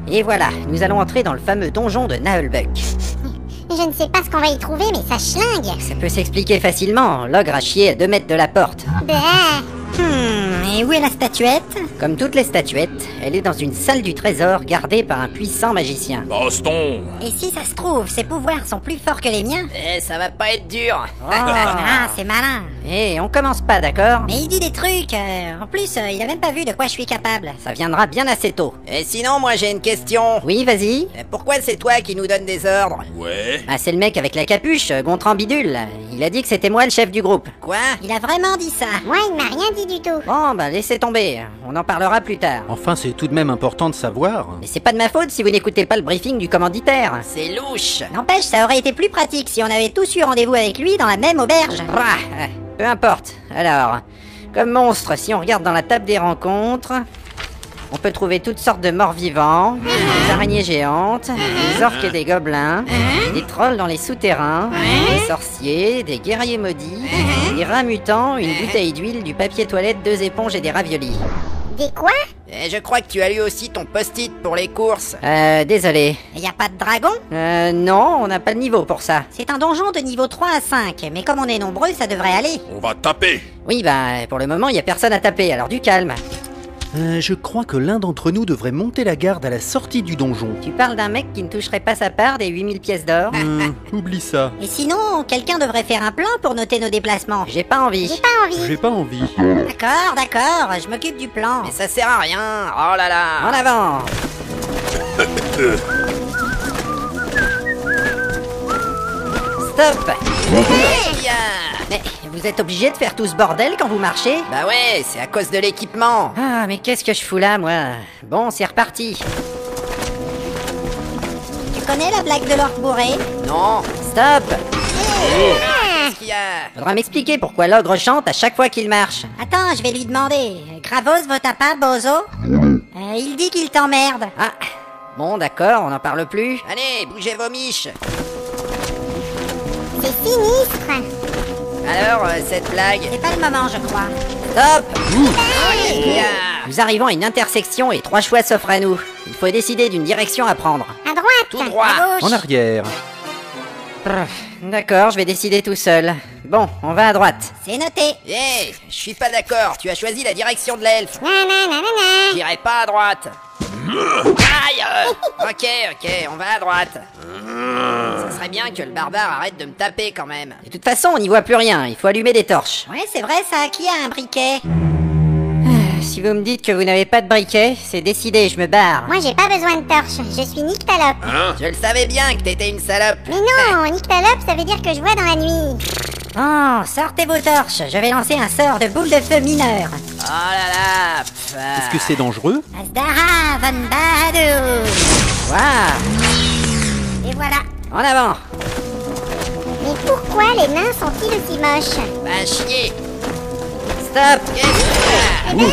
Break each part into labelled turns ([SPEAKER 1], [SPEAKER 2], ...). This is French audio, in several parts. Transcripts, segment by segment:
[SPEAKER 1] Et voilà, nous allons entrer dans le fameux donjon de Naheulbeuk.
[SPEAKER 2] Je ne sais pas ce qu'on va y trouver, mais ça schlingue.
[SPEAKER 1] Ça peut s'expliquer facilement, l'ogre a chié à 2 mètres de la porte.
[SPEAKER 2] Bah.
[SPEAKER 3] Et où est la statuette?
[SPEAKER 1] Comme toutes les statuettes, elle est dans une salle du trésor gardée par un puissant magicien.
[SPEAKER 4] Baston!
[SPEAKER 3] Et si ça se trouve, ses pouvoirs sont plus forts que les miens?
[SPEAKER 5] Ça va pas être dur.
[SPEAKER 3] Ah, c'est malin.
[SPEAKER 1] Et on commence pas, d'accord?
[SPEAKER 3] Mais il dit des trucs. En plus, il a même pas vu de quoi je suis capable.
[SPEAKER 1] Ça viendra bien assez tôt.
[SPEAKER 5] Et sinon, moi j'ai une question.
[SPEAKER 1] Oui, vas-y.
[SPEAKER 5] Pourquoi c'est toi qui nous donne des ordres?
[SPEAKER 4] Ouais?
[SPEAKER 1] Ah, c'est le mec avec la capuche, Gontran Bidule. Il a dit que c'était moi le chef du groupe.
[SPEAKER 5] Quoi?
[SPEAKER 3] Il a vraiment dit ça.
[SPEAKER 2] Moi, il m'a rien dit du tout.
[SPEAKER 1] Bon, bah laissez tomber, on en parlera plus tard.
[SPEAKER 6] Enfin, c'est tout de même important de savoir.
[SPEAKER 1] Mais c'est pas de ma faute si vous n'écoutez pas le briefing du commanditaire.
[SPEAKER 5] C'est louche.
[SPEAKER 3] N'empêche, ça aurait été plus pratique si on avait tous eu rendez-vous avec lui dans la même auberge.
[SPEAKER 1] Peu importe. Alors, comme monstre, si on regarde dans la table des rencontres, on peut trouver toutes sortes de morts vivants, des araignées géantes, des orques et des gobelins, des trolls dans les souterrains, des sorciers, des guerriers maudits, des rats mutants, une bouteille d'huile, du papier toilette, 2 éponges et des raviolis.
[SPEAKER 2] Des quoi?
[SPEAKER 5] Et je crois que tu as lu aussi ton post-it pour les courses.
[SPEAKER 1] Désolé.
[SPEAKER 3] Y a pas de dragon?
[SPEAKER 1] Non, on n'a pas de niveau pour ça.
[SPEAKER 3] C'est un donjon de niveau 3 à 5, mais comme on est nombreux, ça devrait aller.
[SPEAKER 4] On va taper!
[SPEAKER 1] Oui, bah, pour le moment, il y a personne à taper, alors du calme.
[SPEAKER 6] Je crois que l'un d'entre nous devrait monter la garde à la sortie du donjon.
[SPEAKER 1] Tu parles d'un mec qui ne toucherait pas sa part des 8000 pièces d'or?
[SPEAKER 6] Oublie ça.
[SPEAKER 3] Et sinon, quelqu'un devrait faire un plan pour noter nos déplacements.
[SPEAKER 1] J'ai pas envie.
[SPEAKER 2] J'ai pas envie.
[SPEAKER 6] J'ai pas envie.
[SPEAKER 3] D'accord, je m'occupe du plan.
[SPEAKER 5] Mais ça sert à rien. Oh là là.
[SPEAKER 1] En avant. Stop. Mais vous êtes obligé de faire tout ce bordel quand vous marchez?
[SPEAKER 5] Bah ouais, c'est à cause de l'équipement.
[SPEAKER 1] Ah, mais qu'est-ce que je fous là, moi? Bon, c'est reparti.
[SPEAKER 3] Tu connais la blague de l'orque bourré?
[SPEAKER 5] Non.
[SPEAKER 1] Stop.
[SPEAKER 5] Qu'est-ce qu'il y a?
[SPEAKER 1] Faudra m'expliquer pourquoi l'ogre chante à chaque fois qu'il marche.
[SPEAKER 3] Attends, je vais lui demander. Gravos vota pas, Bozo? Il dit qu'il t'emmerde.
[SPEAKER 1] Ah, bon, d'accord, on n'en parle plus.
[SPEAKER 5] Allez, bougez vos miches.
[SPEAKER 2] C'est sinistre.
[SPEAKER 5] Alors, cette blague.
[SPEAKER 3] C'est pas le moment, je crois.
[SPEAKER 1] Stop.
[SPEAKER 5] Qu'est-ce qu'il y a?
[SPEAKER 1] Nous arrivons à une intersection et 3 choix s'offrent à nous. Il faut décider d'une direction à prendre.
[SPEAKER 2] À droite.
[SPEAKER 5] Tout droit.
[SPEAKER 3] À gauche.
[SPEAKER 6] En arrière.
[SPEAKER 1] D'accord, je vais décider tout seul. Bon, on va à droite.
[SPEAKER 3] C'est noté.
[SPEAKER 5] Hé, je suis pas d'accord. Tu as choisi la direction de l'elfe.
[SPEAKER 2] Nananana.
[SPEAKER 5] J'irai pas à droite. Aïe. Ok, on va à droite. Ça serait bien que le barbare arrête de me taper quand même.
[SPEAKER 1] De toute façon, on n'y voit plus rien, il faut allumer des torches.
[SPEAKER 3] Ouais, c'est vrai ça. Qui a un briquet?
[SPEAKER 1] Si vous me dites que vous n'avez pas de briquet, c'est décidé, je me barre.
[SPEAKER 2] Moi, j'ai pas besoin de torche. Je suis Nyctalope.
[SPEAKER 5] Je le savais bien que t'étais une salope.
[SPEAKER 2] Mais non, Nyctalope, ça veut dire que je vois dans la nuit.
[SPEAKER 3] Oh, sortez vos torches. Je vais lancer un sort de boule de feu mineur.
[SPEAKER 5] Oh là là.
[SPEAKER 6] Est-ce que c'est dangereux?
[SPEAKER 3] Asdara Van Bahadur.
[SPEAKER 1] Waouh.
[SPEAKER 3] Et voilà.
[SPEAKER 1] En avant.
[SPEAKER 2] Mais pourquoi les nains sont-ils aussi moches?
[SPEAKER 5] Bah chier.
[SPEAKER 1] Stop.
[SPEAKER 5] Qu'est-ce qu'il y a?
[SPEAKER 2] Eh ben,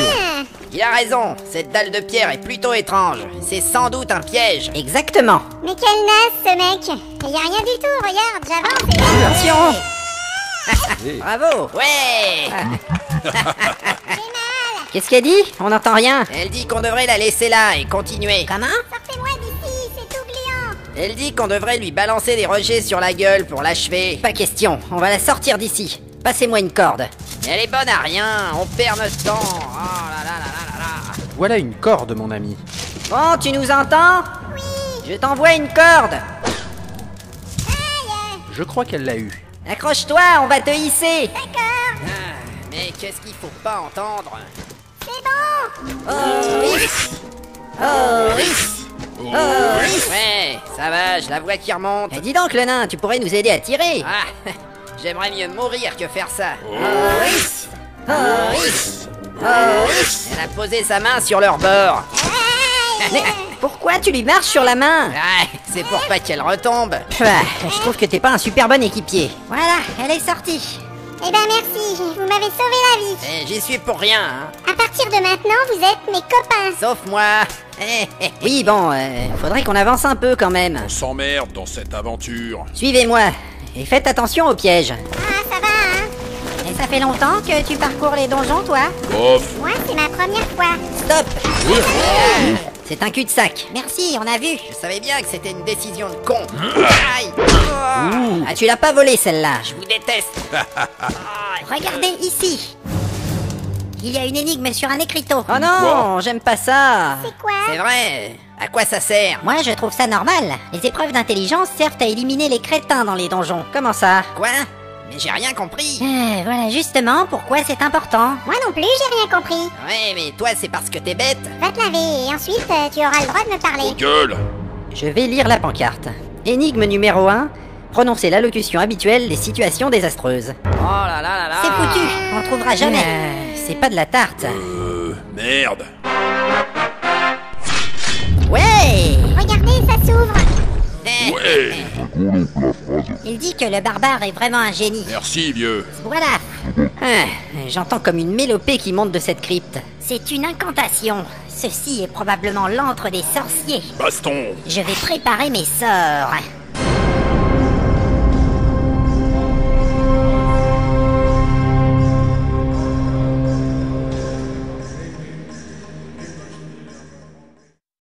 [SPEAKER 5] Il a raison, cette dalle de pierre est plutôt étrange. C'est sans doute un piège.
[SPEAKER 1] Exactement.
[SPEAKER 2] mais quel naze ce mec. Y a rien du tout, regarde, j'avance et...
[SPEAKER 1] Attention. Bravo.
[SPEAKER 5] Ouais.
[SPEAKER 1] Qu'est-ce qu'elle dit? On n'entend rien.
[SPEAKER 5] Elle dit qu'on devrait la laisser là et continuer.
[SPEAKER 3] Comment?
[SPEAKER 2] Sortez-moi d'ici, c'est tout gluant.
[SPEAKER 5] Elle dit qu'on devrait lui balancer des rochers sur la gueule pour l'achever.
[SPEAKER 1] Pas question, on va la sortir d'ici. Passez-moi une corde.
[SPEAKER 5] Elle est bonne à rien, on perd notre temps. Oh là là là là là là.
[SPEAKER 6] Voilà une corde, mon ami.
[SPEAKER 1] Bon, tu nous entends?
[SPEAKER 2] Oui.
[SPEAKER 1] Je t'envoie une corde.
[SPEAKER 6] Je crois qu'elle l'a eu.
[SPEAKER 1] Accroche-toi, on va te hisser.
[SPEAKER 5] Mais qu'est-ce qu'il faut pas entendre?
[SPEAKER 2] C'est bon.
[SPEAKER 5] Ouais, ça va, je la vois qui remonte.
[SPEAKER 1] Eh, dis donc, le nain, tu pourrais nous aider à tirer.
[SPEAKER 5] Ah, j'aimerais mieux mourir que faire ça. Elle a posé sa main sur leur bord.
[SPEAKER 1] Mais pourquoi tu lui marches sur la main?
[SPEAKER 5] Ah, c'est pour pas qu'elle retombe.
[SPEAKER 1] Je trouve que t'es pas un super bon équipier.
[SPEAKER 3] Voilà, elle est sortie.
[SPEAKER 2] Eh ben merci, vous m'avez sauvé la vie.
[SPEAKER 5] Eh, j'y suis pour rien, hein.
[SPEAKER 2] À partir de maintenant, vous êtes mes copains.
[SPEAKER 5] Sauf moi.
[SPEAKER 1] Oui, bon, faudrait qu'on avance un peu quand même.
[SPEAKER 4] On s'emmerde dans cette aventure.
[SPEAKER 1] Suivez-moi, et faites attention aux pièges.
[SPEAKER 2] Ah, ça va, hein.
[SPEAKER 3] Et ça fait longtemps que tu parcours les donjons, toi?
[SPEAKER 4] Bof.
[SPEAKER 2] Moi, c'est ma première fois.
[SPEAKER 1] Stop. C'est un cul-de-sac.
[SPEAKER 3] Merci, on a vu.
[SPEAKER 5] Je savais bien que c'était une décision de con. Aïe. Oh,
[SPEAKER 1] Ah, tu l'as pas volé celle-là.
[SPEAKER 5] je vous déteste.
[SPEAKER 3] Regardez ici. Il y a une énigme sur un écriteau.
[SPEAKER 1] Oh non, j'aime pas ça.
[SPEAKER 2] C'est quoi?
[SPEAKER 5] C'est vrai. À quoi ça sert?
[SPEAKER 3] Moi, je trouve ça normal. Les épreuves d'intelligence servent à éliminer les crétins dans les donjons.
[SPEAKER 1] Comment ça?
[SPEAKER 5] Quoi? Mais j'ai rien compris.
[SPEAKER 3] Voilà justement pourquoi c'est important.
[SPEAKER 2] Moi non plus, j'ai rien compris.
[SPEAKER 5] Ouais, mais toi, c'est parce que t'es bête.
[SPEAKER 2] Va te laver et ensuite tu auras le droit de me parler.
[SPEAKER 4] Gueule.
[SPEAKER 1] Je vais lire la pancarte. Énigme numéro 1. Prononcer l'allocution habituelle des situations désastreuses.
[SPEAKER 5] Oh là là là là.
[SPEAKER 3] C'est foutu, on trouvera jamais.
[SPEAKER 1] C'est pas de la tarte.
[SPEAKER 4] Merde.
[SPEAKER 1] Ouais!
[SPEAKER 2] Regardez, ça s'ouvre.
[SPEAKER 4] Ouais.
[SPEAKER 3] Il dit que le barbare est vraiment un génie.
[SPEAKER 4] Merci, vieux.
[SPEAKER 3] Voilà,
[SPEAKER 1] Ah, j'entends comme une mélopée qui monte de cette crypte.
[SPEAKER 3] c'est une incantation. Ceci est probablement l'antre des sorciers.
[SPEAKER 4] Baston.
[SPEAKER 3] Je vais préparer mes sorts.